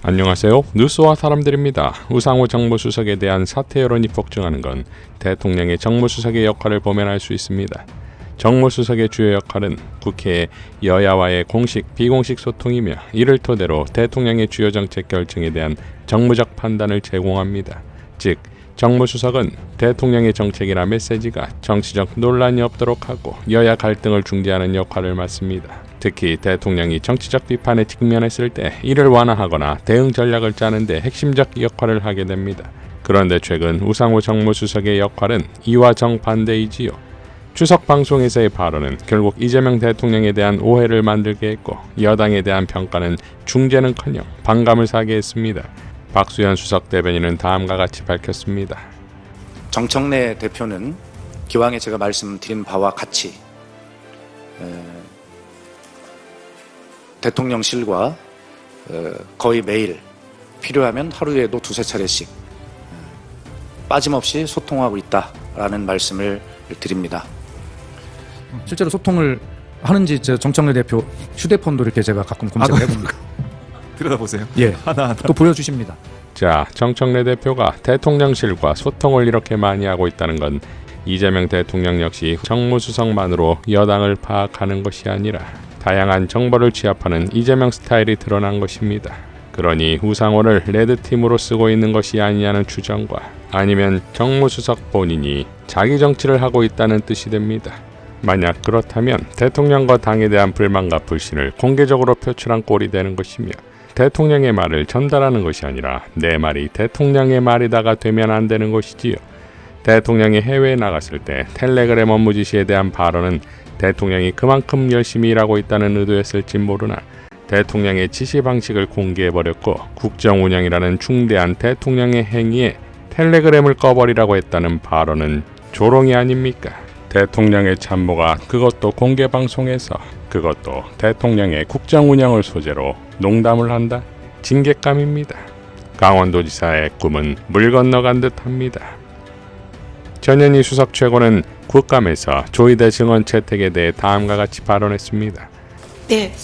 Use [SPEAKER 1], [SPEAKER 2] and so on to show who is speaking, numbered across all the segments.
[SPEAKER 1] 안녕하세요. 뉴스와 사람들입니다. 우상호 정무수석에 대한 사퇴 여론이 폭증하는 건 대통령의 정무수석의 역할을 보면 알 수 있습니다. 정무수석의 주요 역할은 국회의 여야와의 공식, 비공식 소통이며 이를 토대로 대통령의 주요 정책 결정에 대한 정무적 판단을 제공합니다. 즉, 정무수석은 대통령의 정책이나 메시지가 정치적 논란이 없도록 하고 여야 갈등을 중재하는 역할을 맡습니다. 특히 대통령이 정치적 비판에 직면했을 때 이를 완화하거나 대응 전략을 짜는 데 핵심적 역할을 하게 됩니다. 그런데 최근 우상호 정무수석의 역할은 이와 정반대이지요. 추석 방송에서의 발언은 결국 이재명 대통령에 대한 오해를 만들게 했고 여당에 대한 평가는 중재는커녕 반감을 사게 했습니다. 박수현 수석 대변인은 다음과 같이 밝혔습니다.
[SPEAKER 2] 정청래 대표는 기왕에 제가 말씀드린 바와 같이 대통령실과 거의 매일 필요하면 하루에도 두세 차례씩 빠짐없이 소통하고 있다라는 말씀을 드립니다.
[SPEAKER 3] 실제로 소통을 하는지 정청래 대표 휴대폰도 이렇게 제가 가끔 검색을 해봅니다.
[SPEAKER 4] 들여다보세요.
[SPEAKER 3] 예,
[SPEAKER 4] 하나
[SPEAKER 3] 또 보여주십니다.
[SPEAKER 1] 자, 정청래 대표가 대통령실과 소통을 이렇게 많이 하고 있다는 건 이재명 대통령 역시 정무수석만으로 여당을 파악하는 것이 아니라 다양한 정보를 취합하는 이재명 스타일이 드러난 것입니다. 그러니 우상호를 레드팀으로 쓰고 있는 것이 아니냐는 추정과 아니면 정무수석 본인이 자기 정치를 하고 있다는 뜻이 됩니다. 만약 그렇다면 대통령과 당에 대한 불만과 불신을 공개적으로 표출한 꼴이 되는 것이며 대통령의 말을 전달하는 것이 아니라 내 말이 대통령의 말이다가 되면 안 되는 것이지요. 대통령이 해외에 나갔을 때 텔레그램 업무 지시에 대한 발언은 대통령이 그만큼 열심히 일하고 있다는 의도였을지 모르나 대통령의 지시 방식을 공개해버렸고 국정 운영이라는 중대한 대통령의 행위에 텔레그램을 꺼버리라고 했다는 발언은 조롱이 아닙니까? 대통령의 참모가 그것도 공개 방송에서 그것도 대통령의 국정 운영을 소재로 농담을 한다? 징계감입니다. 강원도지사의 꿈은 물 건너간 듯합니다. 전현희 수석 최고는 국감에서 조희대 증언 채택에 대해 다음과 같이 발언했습니다.
[SPEAKER 5] 네,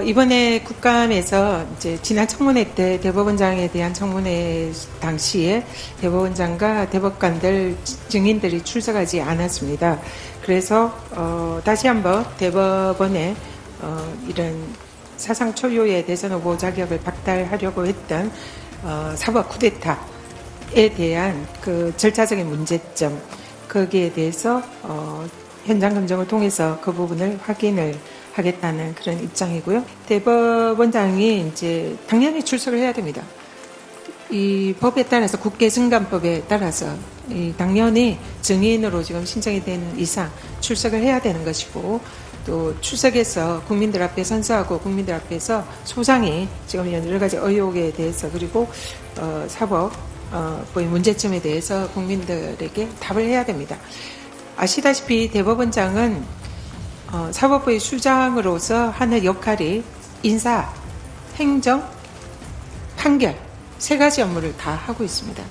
[SPEAKER 5] 이번에 국감에서 이제 지난 청문회 때 대법원장에 대한 청문회 당시에 대법원장과 대법관들 증인들이 출석하지 않았습니다. 그래서 다시 한번 대법원에 이런 사상 초유의 대선 후보 자격을 박탈하려고 했던 사법 쿠데타에 대한 그 절차적인 문제점, 거기에 대해서 현장 검증을 통해서 그 부분을 확인을 하겠다는 그런 입장이고요. 대법원장이 이제 당연히 출석을 해야 됩니다. 이 법에 따라서 국회 증감법에 따라서 당연히 증인으로 지금 신청이 된 이상 출석을 해야 되는 것이고 또 출석해서 국민들 앞에 선서하고 국민들 앞에서 소상히 지금 여러 가지 의혹에 대해서 그리고 사법 문제점에 대해서 국민들에게 답을 해야 됩니다. 아시다시피 대법원장은 사법부의 수장으로서 하는 역할이 인사, 행정, 판결 세 가지 업무를 다 하고 있습니다.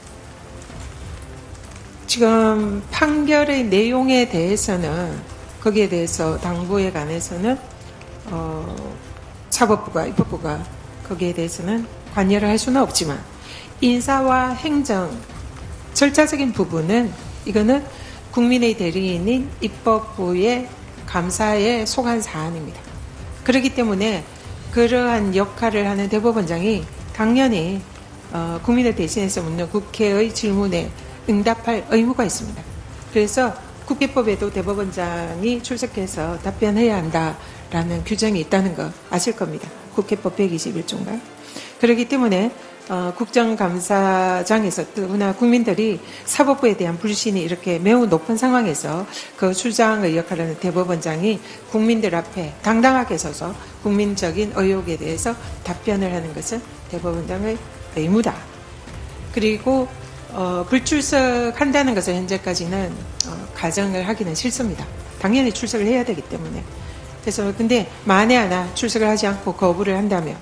[SPEAKER 5] 지금 판결의 내용에 대해서는 거기에 대해서 당부에 관해서는 사법부가 입법부가 거기에 대해서는 관여를 할 수는 없지만 인사와 행정 절차적인 부분은 이거는 국민의 대리인인 입법부의 감사에 속한 사안입니다. 그렇기 때문에 그러한 역할을 하는 대법원장이 당연히 국민을 대신해서 묻는 국회의 질문에 응답할 의무가 있습니다. 그래서 국회법에도 대법원장이 출석해서 답변해야 한다라는 규정이 있다는 거 아실 겁니다. 국회법 121조인가요? 그렇기 때문에 국정감사장에서 더구나 국민들이 사법부에 대한 불신이 이렇게 매우 높은 상황에서 그 수장의 역할을 하는 대법원장이 국민들 앞에 당당하게 서서 국민적인 의혹에 대해서 답변을 하는 것은 대법원장의 의무다. 그리고 불출석한다는 것은 현재까지는 가정을 하기는 싫습니다. 당연히 출석을 해야 되기 때문에. 그래서 근데 만에 하나 출석을 하지 않고 거부를 한다면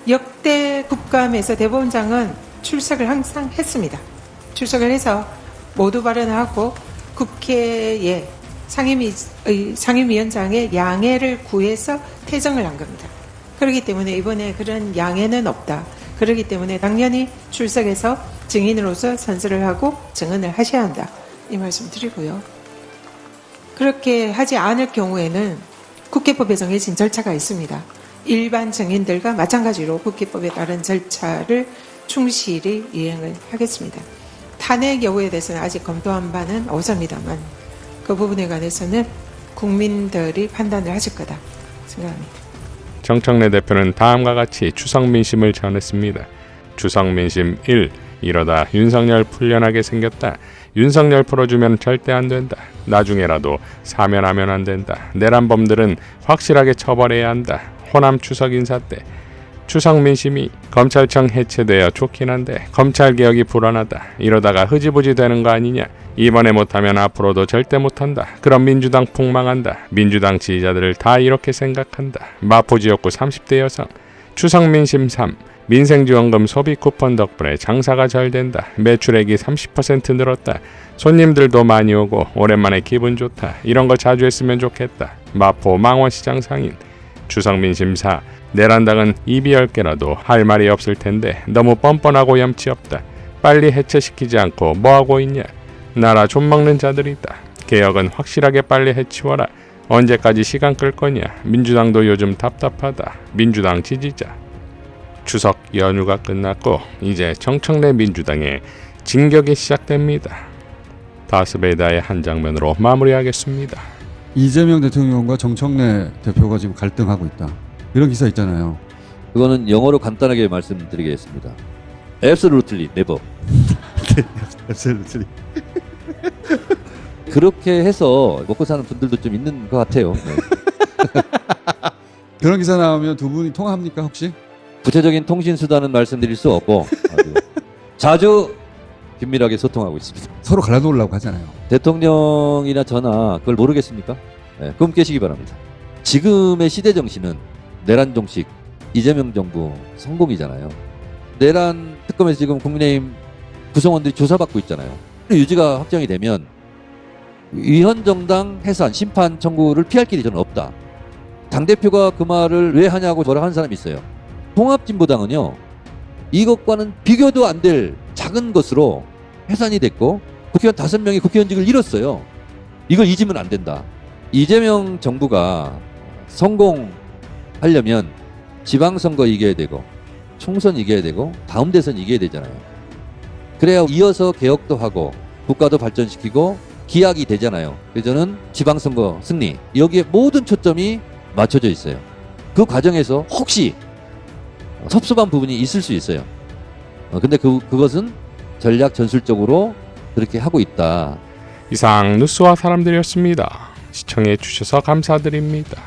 [SPEAKER 5] 역대 국감에서 대법원장은 출석을 항상 했습니다. 출석을 해서 모두 발언하고 국회의 상임위원장의 양해를 구해서 퇴정을 한 겁니다. 그렇기 때문에 이번에 그런 양해는 없다. 그렇기 때문에 당연히 출석해서 증인으로서 선서를 하고 증언을 하셔야 한다. 이 말씀 드리고요. 그렇게 하지 않을 경우에는 국회법에 정해진 절차가 있습니다. 일반 증인들과 마찬가지로 국회법에 따른 절차를 충실히 이행을 하겠습니다. 탄핵 여부에 대해서는 아직 검토한 바는 없습니다만 그 부분에 관해서는 국민들이 판단을 하실 거다 생각합니다.
[SPEAKER 1] 정청래 대표는 다음과 같이 추석 민심을 전했습니다. 추석 민심 1. 이러다 윤석열 풀려나게 생겼다. 윤석열 풀어주면 절대 안 된다. 나중에라도 사면하면 안 된다. 내란범들은 확실하게 처벌해야 한다. 호남 추석 인사 때 추석 민심이 검찰청 해체되어 좋긴 한데 검찰개혁이 불안하다. 이러다가 흐지부지 되는 거 아니냐. 이번에 못하면 앞으로도 절대 못한다. 그럼 민주당 폭망한다. 민주당 지지자들을 다 이렇게 생각한다. 마포지역구 30대 여성. 추석 민심 3. 민생지원금 소비 쿠폰 덕분에 장사가 잘 된다. 매출액이 30% 늘었다. 손님들도 많이 오고 오랜만에 기분 좋다. 이런 거 자주 했으면 좋겠다. 마포 망원시장 상인. 추석 민심 4. 내란당은 입이 10개라도 할 말이 없을 텐데 너무 뻔뻔하고 염치 없다. 빨리 해체시키지 않고 뭐하고 있냐. 나라 좀 먹는 자들이다. 개혁은 확실하게 빨리 해치워라. 언제까지 시간 끌 거냐. 민주당도 요즘 답답하다. 민주당 지지자. 추석 연휴가 끝났고 이제 정청래 민주당의 진격이 시작됩니다. 다스베이다의 한 장면으로 마무리하겠습니다.
[SPEAKER 4] 이재명 대통령과 정청래 대표가 지금 갈등하고 있다. 이런 기사 있잖아요.
[SPEAKER 6] 그거는 영어로 간단하게 말씀드리겠습니다. Absolutely never.
[SPEAKER 4] Absolutely.
[SPEAKER 6] 그렇게 해서 먹고 사는 분들도 좀 있는 것 같아요. 네.
[SPEAKER 4] 그런 기사 나오면 두 분이 통화합니까 혹시?
[SPEAKER 6] 구체적인 통신 수단은 말씀드릴 수 없고 아주 자주 긴밀하게 소통하고 있습니다.
[SPEAKER 4] 서로 갈라놓으려고 하잖아요.
[SPEAKER 6] 대통령이나 저나 그걸 모르겠습니까? 네, 꿈 깨시기 바랍니다. 지금의 시대 정신은 내란 종식, 이재명 정부 성공이잖아요. 내란 특검에서 지금 국민의힘 구성원들이 조사받고 있잖아요. 유지가 확정이 되면 위헌정당 해산, 심판 청구를 피할 길이 저는 없다. 당대표가 그 말을 왜 하냐고 뭐라 하는 사람이 있어요. 통합진보당은요, 이것과는 비교도 안 될 작은 것으로 해산이 됐고 국회의원 5명이 국회의원직을 잃었어요. 이걸 잊으면 안 된다. 이재명 정부가 성공하려면 지방선거 이겨야 되고 총선 이겨야 되고 다음 대선 이겨야 되잖아요. 그래야 이어서 개혁도 하고 국가도 발전시키고 기약이 되잖아요. 그래서 저는 지방선거 승리, 여기에 모든 초점이 맞춰져 있어요. 그 과정에서 혹시 섭섭한 부분이 있을 수 있어요. 근데 그것은 전략 전술적으로 그렇게 하고 있다.
[SPEAKER 1] 이상 뉴스와 사람들이었습니다. 시청해 주셔서 감사드립니다.